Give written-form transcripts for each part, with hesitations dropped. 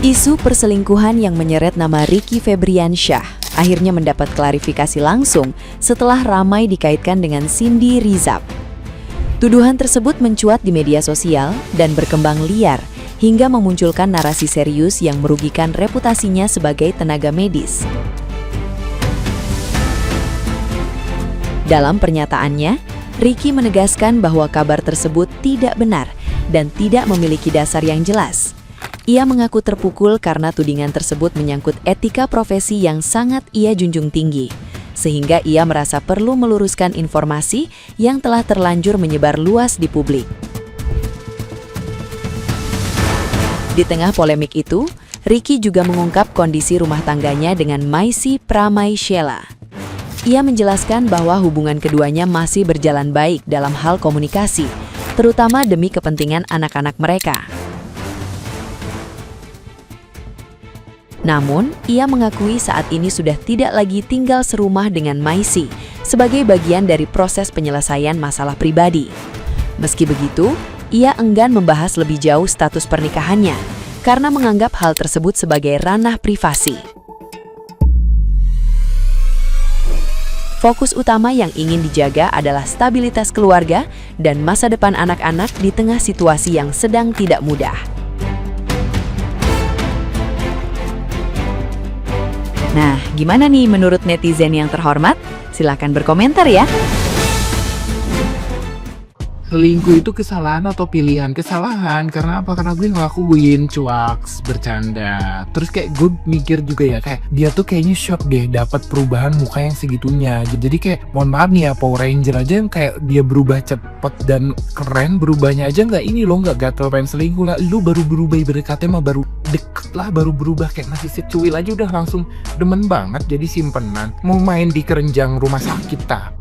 Isu perselingkuhan yang menyeret nama Ricky Febriansyah akhirnya mendapat klarifikasi langsung setelah ramai dikaitkan dengan Cindy Rizab. Tuduhan tersebut mencuat di media sosial dan berkembang liar hingga memunculkan narasi serius yang merugikan reputasinya sebagai tenaga medis. Dalam pernyataannya, Ricky menegaskan bahwa kabar tersebut tidak benar dan tidak memiliki dasar yang jelas. Ia mengaku terpukul karena tudingan tersebut menyangkut etika profesi yang sangat ia junjung tinggi, sehingga ia merasa perlu meluruskan informasi yang telah terlanjur menyebar luas di publik. Di tengah polemik itu, Ricky juga mengungkap kondisi rumah tangganya dengan Maisy Pramaisyela. Ia menjelaskan bahwa hubungan keduanya masih berjalan baik dalam hal komunikasi, terutama demi kepentingan anak-anak mereka. Namun, ia mengakui saat ini sudah tidak lagi tinggal serumah dengan Maisy sebagai bagian dari proses penyelesaian masalah pribadi. Meski begitu, ia enggan membahas lebih jauh status pernikahannya karena menganggap hal tersebut sebagai ranah privasi. Fokus utama yang ingin dijaga adalah stabilitas keluarga dan masa depan anak-anak di tengah situasi yang sedang tidak mudah. Nah, gimana nih menurut netizen yang terhormat? Silakan berkomentar ya. Selingkuh itu kesalahan atau pilihan? Kesalahan, karena apa? Karena gue ngelakuin, cuaks, bercanda. Terus kayak gue mikir juga ya, kayak dia tuh kayaknya shock deh dapat perubahan muka yang segitunya. Jadi kayak, mohon maaf nih ya, Power Ranger aja yang kayak dia berubah cepet dan keren, berubahnya aja nggak ini loh, nggak gatel pengen selingkuh lah. Lu baru berubah, ibaratnya mah baru deket lah, baru berubah kayak masih secuil aja udah langsung demen banget jadi simpenan. Mau main di kerenjang rumah sakit tak?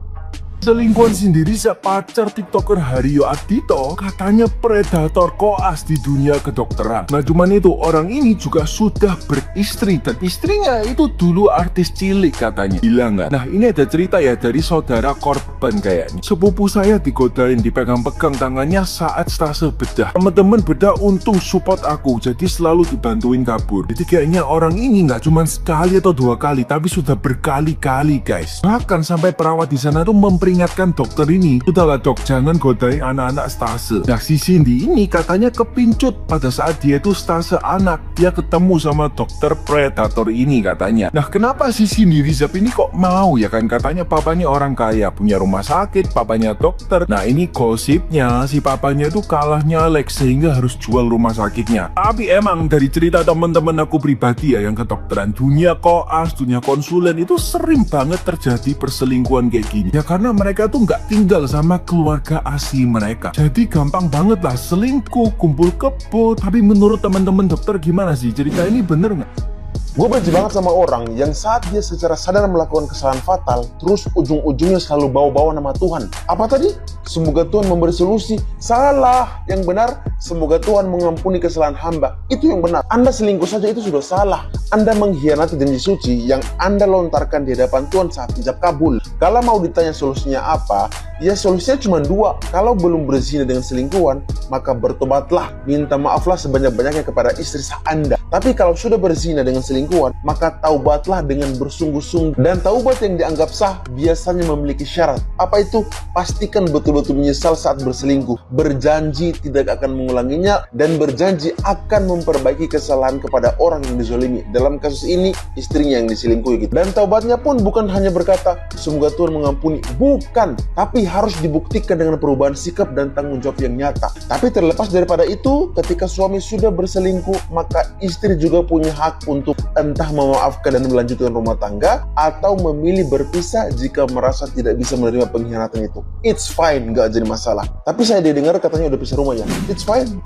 Selingkuhan sendiri pacar tiktoker Haryo Adito katanya predator koas di dunia kedokteran. Nah cuman itu, orang ini juga sudah beristri dan istrinya itu dulu artis cilik katanya. Gila nggak? Nah ini ada cerita ya dari saudara korban kayaknya. Sepupu saya digodain, dipegang-pegang tangannya saat stase bedah. Teman-teman bedah untung support aku, jadi selalu dibantuin kabur. Jadi kayaknya orang ini nggak cuma sekali atau dua kali, tapi sudah berkali-kali guys. Bahkan sampai perawat di sana tuh ingatkan dokter ini, udahlah dok, jangan godain anak-anak stase. Nah si Cindy ini katanya kepincut pada saat dia itu stase anak. Dia ketemu sama dokter predator ini katanya. Nah kenapa si Cindy Rizab ini kok mau ya kan? Katanya papanya orang kaya, punya rumah sakit, papanya dokter. Nah ini gosipnya si papanya itu kalah nyalek sehingga harus jual rumah sakitnya. Tapi emang dari cerita teman-teman aku pribadi ya yang kedokteran, dunia koas, dunia konsulen itu sering banget terjadi perselingkuhan kayak gini. Ya karena mereka tuh nggak tinggal sama keluarga asli mereka, jadi gampang banget lah selingkuh, kumpul kebo. Tapi menurut teman-teman dokter gimana sih, cerita ini bener nggak? Gue benci banget sama orang yang saat dia secara sadar melakukan kesalahan fatal, terus ujung-ujungnya selalu bawa-bawa nama Tuhan. Apa tadi? Semoga Tuhan memberi solusi. Salah. Yang benar, semoga Tuhan mengampuni kesalahan hamba. Itu yang benar. Anda selingkuh saja itu sudah salah. Anda mengkhianati janji suci yang Anda lontarkan di hadapan Tuhan saat hijab kabul. Kalau mau ditanya solusinya apa, ya solusinya cuma dua. Kalau belum berzina dengan selingkuhan, maka bertobatlah. Minta maaflah sebanyak-banyaknya kepada istri Anda. Tapi kalau sudah berzina dengan selingkuhan, maka taubatlah dengan bersungguh-sungguh. Dan taubat yang dianggap sah biasanya memiliki syarat. Apa itu? Pastikan betul-betul menyesal saat berselingkuh, berjanji tidak akan mengulanginya, dan berjanji akan memperbaiki kesalahan kepada orang yang dizolimi. Dalam kasus ini, istrinya yang diselingkuhi gitu. Dan taubatnya pun bukan hanya berkata, semoga Tuhan mengampuni. Bukan, tapi harus dibuktikan dengan perubahan sikap dan tanggung jawab yang nyata. Tapi terlepas daripada itu, ketika suami sudah berselingkuh, maka istri juga punya hak untuk entah memaafkan dan melanjutkan rumah tangga, atau memilih berpisah jika merasa tidak bisa menerima pengkhianatan itu. It's fine, nggak jadi masalah. Tapi saya didengar katanya udah pisah rumah ya. It's fine.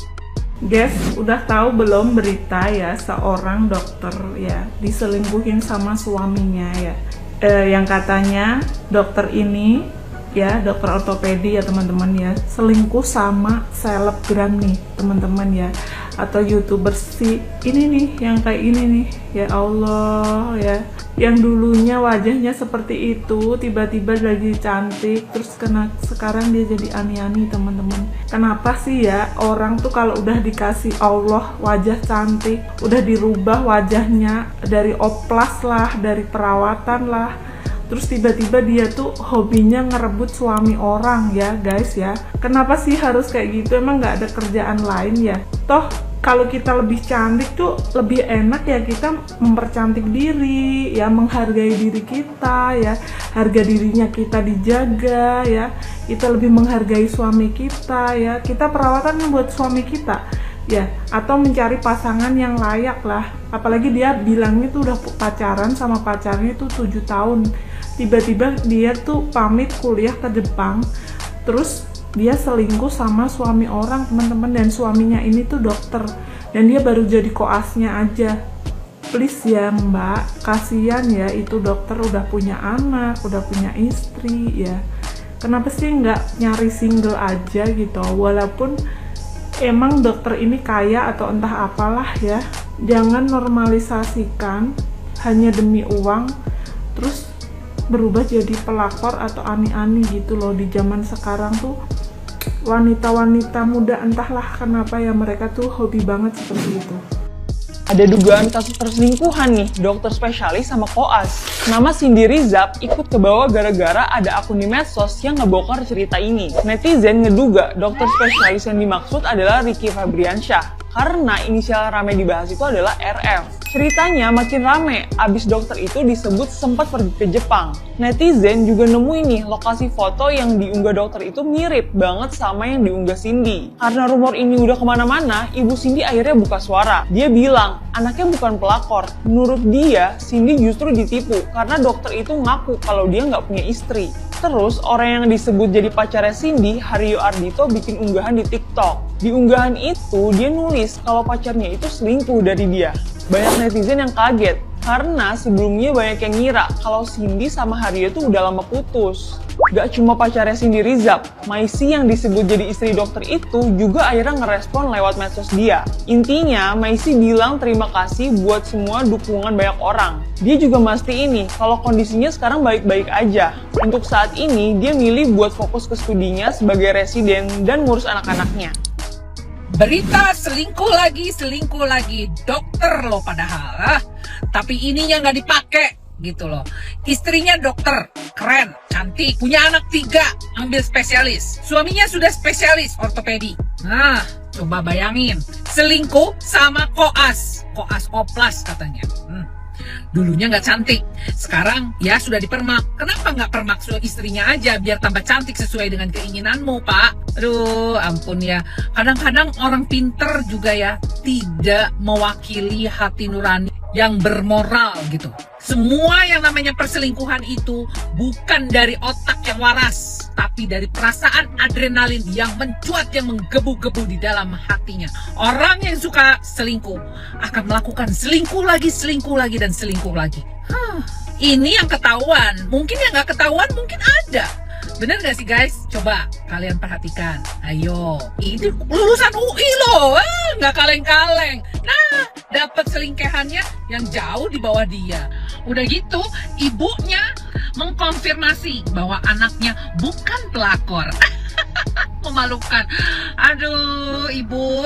Guys, udah tahu belum berita ya seorang dokter ya diselingkuhin sama suaminya ya. Yang katanya dokter ini ya, dokter ortopedi ya teman-teman ya, selingkuh sama selebgram nih teman-teman ya. atau YouTuber si ini nih yang kayak ini nih, ya Allah ya, yang dulunya wajahnya seperti itu tiba-tiba lagi cantik, terus sekarang dia jadi ani-ani teman-teman. Kenapa sih ya orang tuh kalau udah dikasih Allah wajah cantik, udah dirubah wajahnya dari oplas lah, dari perawatan lah, terus tiba-tiba dia tuh hobinya ngerebut suami orang ya guys ya. Kenapa sih harus kayak gitu? Emang nggak ada kerjaan lain ya? Toh kalau kita lebih cantik tuh lebih enak ya, kita mempercantik diri ya, menghargai diri kita ya, harga dirinya kita dijaga ya, kita lebih menghargai suami kita ya, kita perawatan buat suami kita ya, atau mencari pasangan yang layak lah. Apalagi dia bilangnya tuh udah pacaran sama pacarnya tuh 7 tahun, tiba-tiba dia tuh pamit kuliah ke Jepang, terus dia selingkuh sama suami orang teman-teman, dan suaminya ini tuh dokter dan dia baru jadi koasnya aja. Please ya mbak, kasihan ya, itu dokter udah punya anak, udah punya istri ya, kenapa sih nggak nyari single aja gitu? Walaupun emang dokter ini kaya atau entah apalah ya, jangan normalisasikan hanya demi uang terus berubah jadi pelakor atau ani-ani gitu loh. Di zaman sekarang tuh wanita-wanita muda entahlah kenapa ya, mereka tuh hobi banget seperti itu. Ada dugaan kasus perselingkuhan nih dokter spesialis sama koas. Nama Cindy Rizab ikut ke bawah gara-gara ada akun di medsos yang ngebongkar cerita ini. Netizen ngeduga dokter spesialis yang dimaksud adalah Ricky Febriansyah karena inisial rame dibahas itu adalah RF. Ceritanya makin rame abis dokter itu disebut sempat pergi ke Jepang. Netizen juga nemuin nih lokasi foto yang diunggah dokter itu mirip banget sama yang diunggah Cindy. Karena rumor ini udah kemana-mana, ibu Cindy akhirnya buka suara. Dia bilang anaknya bukan pelakor. Menurut dia, Cindy justru ditipu karena dokter itu ngaku kalau dia nggak punya istri. Terus orang yang disebut jadi pacarnya Cindy, Hario Ardhito, bikin unggahan di TikTok. Di unggahan itu dia nulis kalau pacarnya itu selingkuh dari dia. Banyak netizen yang kaget karena sebelumnya banyak yang ngira kalau Cindy sama Hario itu udah lama putus. Gak cuma pacarnya Cindy Rizab, Maisy yang disebut jadi istri dokter itu juga akhirnya ngerespon lewat medsos dia. Intinya, Maisy bilang terima kasih buat semua dukungan banyak orang. Dia juga mastiin ini kalau kondisinya sekarang baik-baik aja. Untuk saat ini, dia milih buat fokus ke studinya sebagai residen dan ngurus anak-anaknya. Berita selingkuh lagi, dokter loh padahal, tapi ininya nggak dipakai gitu loh. Istrinya dokter, keren, cantik, punya anak 3, ambil spesialis. Suaminya sudah spesialis ortopedi. Nah, coba bayangin, selingkuh sama koas oplas katanya. Dulunya nggak cantik, sekarang ya sudah dipermak. Kenapa nggak permak istrinya aja biar tambah cantik sesuai dengan keinginanmu, Pak? Aduh, ampun ya. Kadang-kadang orang pinter juga ya tidak mewakili hati nurani yang bermoral gitu. Semua yang namanya perselingkuhan itu bukan dari otak yang waras, tapi dari perasaan adrenalin yang mencuat, yang menggebu-gebu di dalam hatinya. Orang yang suka selingkuh akan melakukan selingkuh lagi, dan selingkuh lagi. Ini yang ketahuan. Mungkin yang nggak ketahuan mungkin ada. Bener gak sih guys? Coba kalian perhatikan. Ayo, ini lulusan UI loh, nggak kaleng-kaleng. Nah, dapat selingkuhannya yang jauh di bawah dia. Udah gitu, ibunya mengkonfirmasi bahwa anaknya bukan pelakor. Memalukan. Aduh, ibu,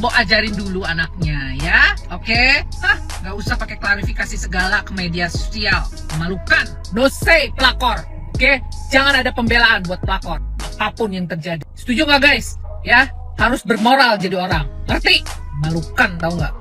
mau ajarin dulu anaknya ya, oke? Nggak usah pakai klarifikasi segala ke media sosial. Memalukan. No say pelakor. Oke, jangan ada pembelaan buat pelakor, apapun yang terjadi. Setuju nggak guys? Ya, harus bermoral jadi orang. Ngerti? Malukan tau nggak?